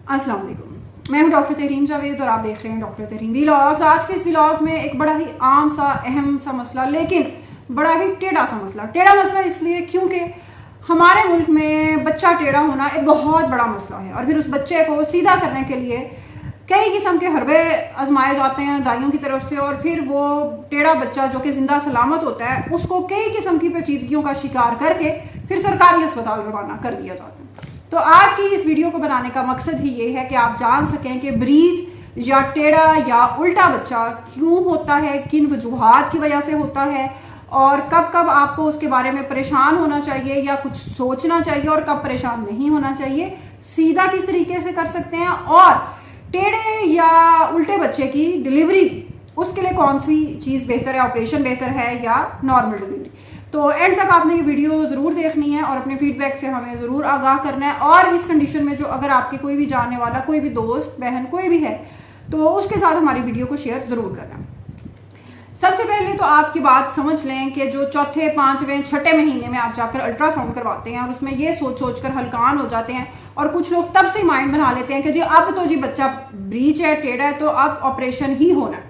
अस्सलाम वालेकुम। मैं हूं डॉक्टर तहरीम जावेद और आप देख रहे हैं डॉक्टर तहरीम व्लॉग्स। आज के इस व्लॉग में एक बड़ा ही आम सा अहम सा मसला, लेकिन बड़ा ही टेढ़ा सा मसला। टेढ़ा मसला इसलिए क्योंकि हमारे मुल्क में बच्चा टेढ़ा होना एक बहुत बड़ा मसला है और फिर उस बच्चे को सीधा करने के लिए कई किस्म के हरबे आजमाए जाते हैं दाइयों की तरफ से, और फिर वो टेढ़ा बच्चा जो कि जिंदा सलामत होता है उसको कई किस्म की पेचीदगियों का शिकार करके फिर सरकारी अस्पताल रवाना कर दिया जाता है। तो आज की इस वीडियो को बनाने का मकसद ही ये है कि आप जान सकें कि ब्रीच या टेढ़ा या उल्टा बच्चा क्यों होता है, किन वजूहात की वजह से होता है, और कब कब आपको उसके बारे में परेशान होना चाहिए या कुछ सोचना चाहिए और कब परेशान नहीं होना चाहिए, सीधा किस तरीके से कर सकते हैं, और टेढ़े या उल्टे बच्चे की डिलीवरी उसके लिए कौन सी चीज बेहतर है, ऑपरेशन बेहतर है या नॉर्मल डिलीवरी। तो एंड तक आपने ये वीडियो जरूर देखनी है और अपने फीडबैक से हमें जरूर आगाह करना है। और इस कंडीशन में जो अगर आपके कोई भी जानने वाला, कोई भी दोस्त बहन कोई भी है, तो उसके साथ हमारी वीडियो को शेयर जरूर करना। सबसे पहले तो आपकी बात समझ लें कि जो चौथे, पांचवें, छठे महीने में आप जाकर अल्ट्रासाउंड करवाते हैं और उसमें ये सोच सोच कर हलकान हो जाते हैं, और कुछ लोग तब से माइंड बना लेते हैं कि जी अब तो जी बच्चा ब्रीच है, टेढ़ा है, तो अब ऑपरेशन ही होना है।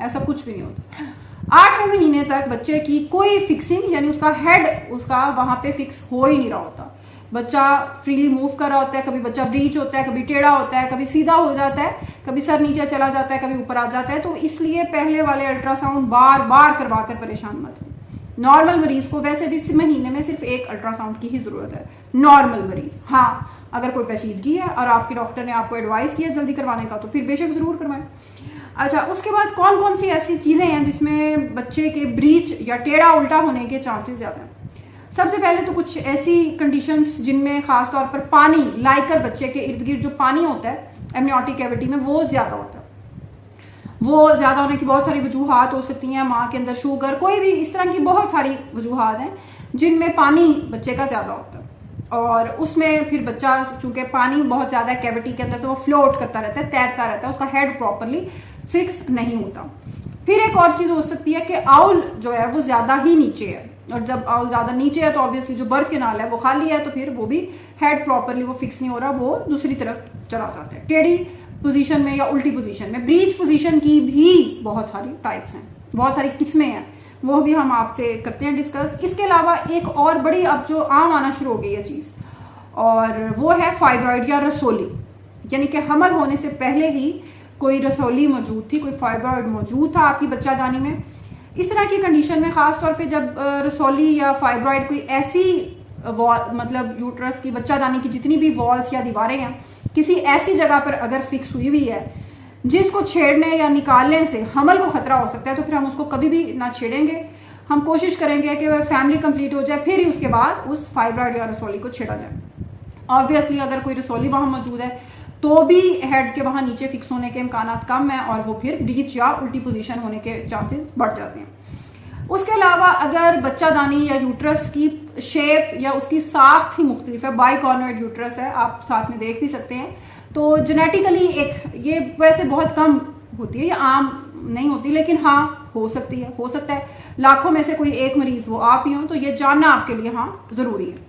ऐसा कुछ भी नहीं होता। 8वें महीने तक बच्चे की कोई फिक्सिंग, यानी उसका हेड उसका वहां पे फिक्स हो ही नहीं रहा होता। बच्चा फ्रीली मूव कर रहा होता है, कभी बच्चा ब्रीच होता है, कभी टेढ़ा होता है, कभी सीधा हो जाता है, कभी सर नीचे चला जाता है, कभी ऊपर आ जाता है। तो इसलिए पहले वाले अल्ट्रासाउंड बार बार करवा कर परेशान मत हो। नॉर्मल मरीज को वैसे भी इस महीने में सिर्फ एक अल्ट्रासाउंड की ही जरूरत है, नॉर्मल मरीज। हाँ, अगर कोई पेचीदगी है और आपके डॉक्टर ने आपको एडवाइस किया जल्दी करवाने का तो फिर बेशक जरूर करवाएं। अच्छा, उसके बाद कौन कौन सी ऐसी चीजें हैं जिसमें बच्चे के ब्रीच या टेढ़ा उल्टा होने के चांसेस ज्यादा हैं। सबसे पहले तो कुछ ऐसी कंडीशंस जिनमें खास तौर पर पानी लाइकर बच्चे के इर्द गिर्द जो पानी होता है एमनियोटिक कैविटी में वो ज्यादा होता है। वो ज्यादा होने की बहुत सारी वजूहात हो सकती हैं, माँ के अंदर शुगर, कोई भी इस तरह की बहुत सारी वजूहात हैं जिनमें पानी बच्चे का ज्यादा होता है, और उसमें फिर बच्चा चूंकि पानी बहुत ज्यादा है कैविटी के अंदर तो वो फ्लोट करता रहता है, तैरता रहता है, उसका हेड प्रॉपरली फिक्स नहीं होता। फिर एक और चीज हो सकती है कि आउल जो है वो ज्यादा ही नीचे है, और जब आउल ज्यादा नीचे है तो ऑब्वियसली जो बर्थ कैनाल है वो खाली है, तो फिर वो भी हेड प्रॉपरली वो फिक्स नहीं हो रहा, वो दूसरी तरफ चला जाता है टेढ़ी पोजीशन में या उल्टी पोजीशन में। ब्रीच पोजीशन की भी बहुत सारी टाइप्स हैं, बहुत सारी किस्में हैं, वो भी हम आपसे करते हैं डिस्कस। इसके अलावा एक और बड़ी अब जो आम आना शुरू हो गई है चीज, और वो है फाइब्रॉइड या रसोली, यानी कि हमल होने से पहले ही कोई रसोली मौजूद थी, कोई फाइब्रॉइड मौजूद था आपकी बच्चादानी में। इस तरह की कंडीशन में खास तौर पे जब रसोली या फाइब्रॉइड कोई ऐसी वॉल, मतलब यूट्रस की बच्चादानी की जितनी भी वॉल्स या दीवारें हैं, किसी ऐसी जगह पर अगर फिक्स हुई हुई है जिसको छेड़ने या निकालने से हमल को खतरा हो सकता है, तो फिर हम उसको कभी भी ना छेड़ेंगे। हम कोशिश करेंगे कि वह फैमिली कंप्लीट हो जाए, फिर ही उसके बाद उस फाइब्रॉइड या रसोली को छेड़ा जाए। ऑब्वियसली अगर कोई रसोली वहां मौजूद है तो भी हेड के वहां नीचे फिक्स होने के इम्कान कम है, और वो फिर ब्रीच या उल्टी पोजीशन होने के चांसेस बढ़ जाते हैं। उसके अलावा अगर बच्चादानी या यूट्रस की शेप या उसकी साख्त ही मुख्तलिफ है, बाइकॉर्नर्ड यूट्रस है, आप साथ में देख भी सकते हैं, तो जेनेटिकली एक ये वैसे बहुत कम होती है, ये आम नहीं होती, लेकिन हाँ हो सकती है, हो सकता है लाखों में से कोई एक मरीज वो आप ही हो, तो ये जानना आपके लिए हाँ जरूरी है।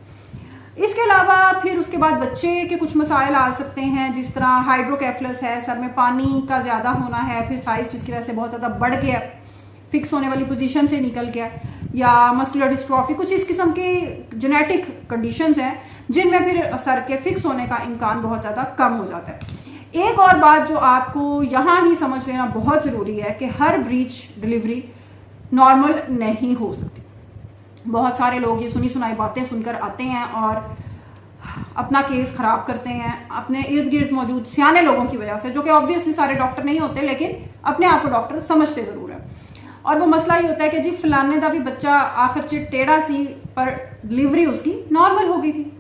इसके अलावा फिर उसके बाद बच्चे के कुछ मसाइल आ सकते हैं, जिस तरह हाइड्रोकेफलस है, सर में पानी का ज्यादा होना है, फिर साइज जिसकी वजह से बहुत ज्यादा बढ़ गया, फिक्स होने वाली पोजीशन से निकल गया, या मस्कुलर डिस्ट्रॉफी, कुछ इस किस्म के जेनेटिक कंडीशंस हैं जिनमें फिर सर के फिक्स होने का इम्कान बहुत ज्यादा कम हो जाता है। एक और बात जो आपको यहाँ ही समझ लेना बहुत जरूरी है कि हर ब्रीच डिलीवरी नॉर्मल नहीं हो सकती। बहुत सारे लोग ये सुनी सुनाई बातें सुनकर आते हैं और अपना केस खराब करते हैं अपने इर्द गिर्द मौजूद सियाने लोगों की वजह से, जो कि ऑब्वियसली सारे डॉक्टर नहीं होते, लेकिन अपने आप को डॉक्टर समझते जरूर है। और वो मसला ये होता है कि जी फलाने का भी बच्चा आखिर च टेढ़ा सी पर डिलीवरी उसकी नॉर्मल हो गई थी।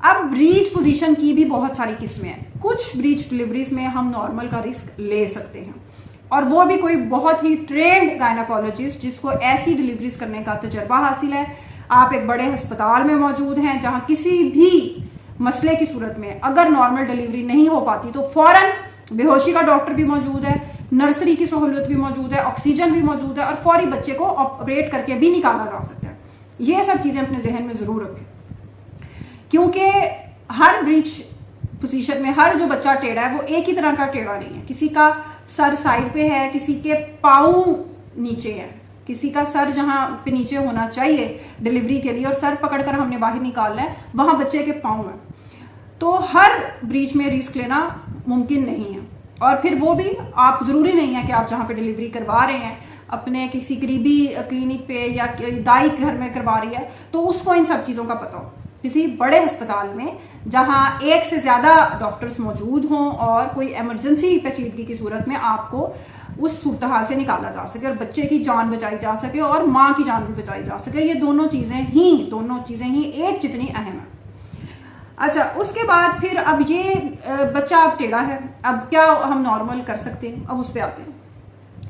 अब ब्रीच पोजीशन की भी बहुत सारी किस्में हैं। कुछ ब्रीच डिलीवरीज में हम नॉर्मल का रिस्क ले सकते हैं, और वो भी कोई बहुत ही ट्रेंड गायनाकोलॉजिस्ट जिसको ऐसी डिलीवरीज करने का तजर्बा हासिल है। आप एक बड़े अस्पताल में मौजूद हैं जहां किसी भी मसले की सूरत में अगर नॉर्मल डिलीवरी नहीं हो पाती तो फौरन बेहोशी का डॉक्टर भी मौजूद है, नर्सरी की सहूलत भी मौजूद है, ऑक्सीजन भी मौजूद है, और फौरी बच्चे को ऑपरेट करके भी निकाला जा सकता है। ये सब चीजें अपने जहन में जरूर रखें, क्योंकि हर ब्रीच पोजीशन में, हर जो बच्चा टेढ़ा है वो एक ही तरह का टेढ़ा नहीं है। किसी का सर साइड पे है, किसी के पाँव नीचे है, किसी का सर जहां पे नीचे होना चाहिए डिलीवरी के लिए और सर पकड़कर हमने बाहर निकालना है वहां बच्चे के पाँव है। तो हर ब्रीच में रिस्क लेना मुमकिन नहीं है। और फिर वो भी आप, जरूरी नहीं है कि आप जहां पे डिलीवरी करवा रहे हैं अपने किसी करीबी क्लिनिक पे या दाई घर में करवा रही है तो उसको इन सब चीजों का पता हो। किसी बड़े अस्पताल में जहां एक से ज्यादा डॉक्टर्स मौजूद हों और कोई इमरजेंसी पेचीदगी की सूरत में आपको उस सूरत हाल से निकाला जा सके और बच्चे की जान बचाई जा सके और माँ की जान भी बचाई जा सके, ये दोनों चीजें ही एक जितनी अहम है। अच्छा, उसके बाद फिर अब ये बच्चा अब टेढ़ा है, अब क्या हम नॉर्मल कर सकते हैं, अब उस पर आते हैं।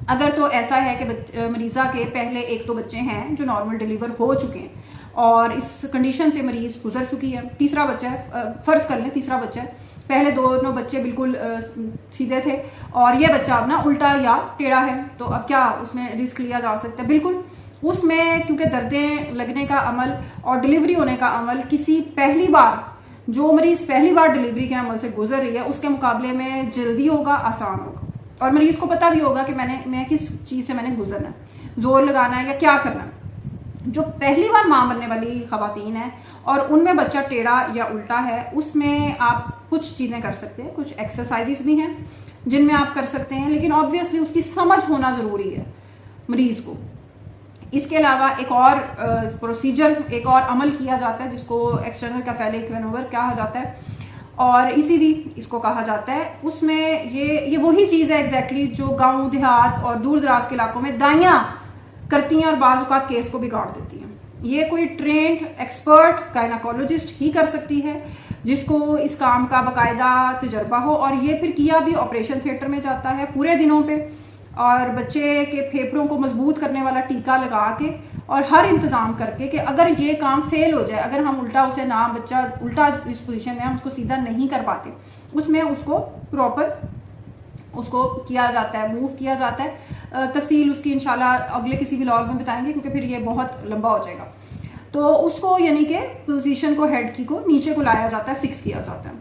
अगर तो ऐसा है कि मरीजा के पहले एक तो बच्चे हैं जो नॉर्मल डिलीवर हो चुके हैं और इस कंडीशन से मरीज गुजर चुकी है, तीसरा बच्चा है, फर्ज कर लें तीसरा बच्चा है, पहले दोनों बच्चे बिल्कुल सीधे थे और ये बच्चा अब ना उल्टा या टेढ़ा है, तो अब क्या उसमें रिस्क लिया जा सकता है? बिल्कुल। उसमें क्योंकि दर्दें लगने का अमल और डिलीवरी होने का अमल किसी पहली बार, जो मरीज पहली बार डिलीवरी के अमल से गुजर रही है उसके मुकाबले में जल्दी होगा, आसान होगा और मरीज को पता भी होगा कि मैं किस चीज से मैंने गुजरना है, जोर लगाना है या क्या करना है। जो पहली बार मां बनने वाली खवातीन है और उनमें बच्चा टेढ़ा या उल्टा है, उसमें आप कुछ चीजें कर सकते हैं, कुछ एक्सरसाइजेस भी हैं जिनमें आप कर सकते हैं, लेकिन ऑब्वियसली उसकी समझ होना जरूरी है मरीज को। इसके अलावा एक और प्रोसीजर, एक और अमल किया जाता है जिसको एक्सटर्नल कैफेलिक मैनूवर कहा जाता है और ईसीवी इसको कहा जाता है। उसमें ये वही चीज है एग्जैक्टली जो गांव देहात और दूर दराज के इलाकों में दाइयां करती हैं और बाज़ औक़ात केस को बिगाड़ देती हैं। ये कोई ट्रेंड एक्सपर्ट गायनाकोलॉजिस्ट ही कर सकती है जिसको इस काम का बाकायदा तजर्बा हो और ये फिर किया भी ऑपरेशन थिएटर में जाता है पूरे दिनों पे और बच्चे के फेफड़ों को मजबूत करने वाला टीका लगा के और हर इंतजाम करके कि अगर ये काम फेल हो जाए, अगर हम उल्टा उसे ना, बच्चा उल्टा इस पोजीशन में हम उसको सीधा नहीं कर पाते, उसमें उसको प्रॉपर उसको किया जाता है, मूव किया जाता है। तफसील उसकी इंशाल्लाह अगले किसी व्लॉग में बताएंगे क्योंकि फिर ये बहुत लंबा हो जाएगा। तो उसको यानी कि पोजीशन को, हेड की को नीचे को लाया जाता है, फिक्स किया जाता है।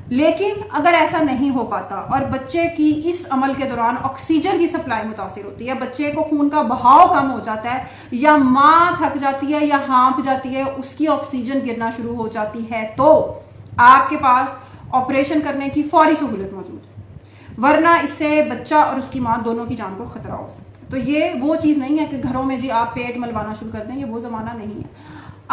लेकिन अगर ऐसा नहीं हो पाता और बच्चे की इस अमल के दौरान ऑक्सीजन की सप्लाई मुतासिर होती है, बच्चे को खून का बहाव कम हो जाता है या माँ थक जाती है या हाँफ जाती है, उसकी ऑक्सीजन गिरना शुरू हो जाती है, तो आपके पास ऑपरेशन करने की फौरी सहूलत मौजूद है, वरना इससे बच्चा और उसकी माँ दोनों की जान को खतरा हो सकता है। तो ये वो चीज नहीं है कि घरों में जी आप पेट मलवाना शुरू कर दें, ये वो जमाना नहीं है।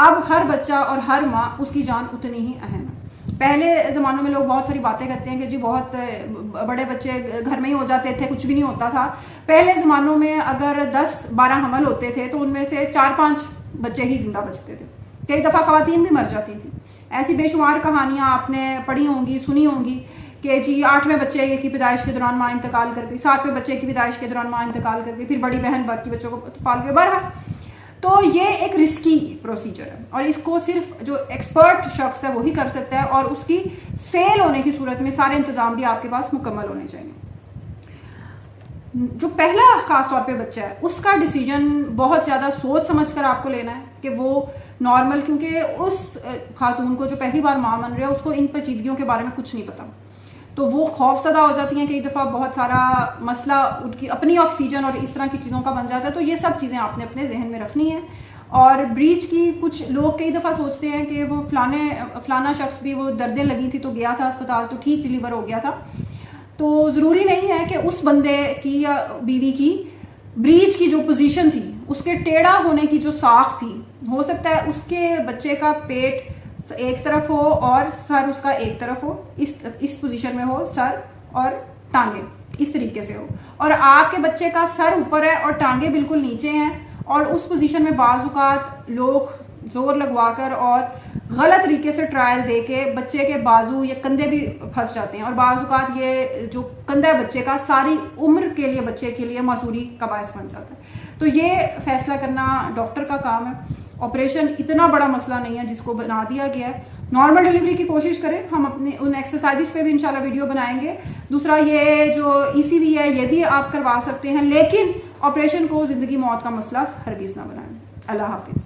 अब हर बच्चा और हर माँ, उसकी जान उतनी ही अहम है। पहले जमानों में लोग बहुत सारी बातें करते हैं कि जी बहुत बड़े बच्चे घर में ही हो जाते थे, कुछ भी नहीं होता था। पहले जमानों में अगर 10-12 हमल होते थे तो उनमें से 4-5 बच्चे ही जिंदा बचते थे, कई दफा खवातीन भी मर जाती थी। ऐसी बेशुमार कहानियां आपने पढ़ी होंगी, सुनी होंगी कि जी 8वें बच्चे की पैदाइश के दौरान माँ इंतकाल कर गई, 7वें बच्चे की पैदाइश के दौरान माँ इंतकाल कर गई, फिर बड़ी बहन बाकी बच्चों को पाल गई। बहरहाल तो ये एक रिस्की प्रोसीजर है और इसको सिर्फ जो एक्सपर्ट शख्स है वही कर सकता है और उसकी फेल होने की सूरत में सारे इंतजाम भी आपके पास मुकम्मल होने चाहिए। जो पहला खास तौर पे बच्चा है उसका डिसीजन बहुत ज्यादा सोच समझकर आपको लेना है कि वो नॉर्मल, क्योंकि उस खातून को जो पहली बार मां बन रही है उसको इन पेचीदगियों के बारे में कुछ नहीं पता, तो वो खौफसदा हो जाती हैं। कई दफा बहुत सारा मसला उनकी अपनी ऑक्सीजन और इस तरह की चीजों का बन जाता है। तो ये सब चीजें आपने अपने जहन में रखनी है। और ब्रीच की कुछ लोग कई दफा सोचते हैं कि वो फलाना शख्स भी वो दर्दें लगी थी तो गया था अस्पताल तो ठीक डिलीवर हो गया था, तो जरूरी नहीं है कि उस बंदे की या बीवी की ब्रीच की जो पोजीशन थी, उसके टेढ़ा होने की जो साख थी, हो सकता है उसके बच्चे का पेट एक तरफ हो और सर उसका एक तरफ हो, इस पोजीशन में हो, सर और टांगे इस तरीके से हो, और आपके बच्चे का सर ऊपर है और टांगे बिल्कुल नीचे हैं और उस पोजीशन में बाज़ औक़ात लोग जोर लगवाकर और गलत तरीके से ट्रायल देके बच्चे के बाजू या कंधे भी फंस जाते हैं और बाज़ औक़ात ये जो कंधा है बच्चे का सारी उम्र के लिए बच्चे के लिए मासूरी का बायस बन जाता है। तो ये फैसला करना डॉक्टर का काम है। ऑपरेशन इतना बड़ा मसला नहीं है जिसको बना दिया गया है। नॉर्मल डिलीवरी की कोशिश करें, हम अपने उन एक्सरसाइजेस पे भी इंशाल्लाह वीडियो बनाएंगे। दूसरा ये जो ईसीवी है ये भी आप करवा सकते हैं, लेकिन ऑपरेशन को जिंदगी मौत का मसला हरगिज ना बनाएं। अल्लाह हाफिज।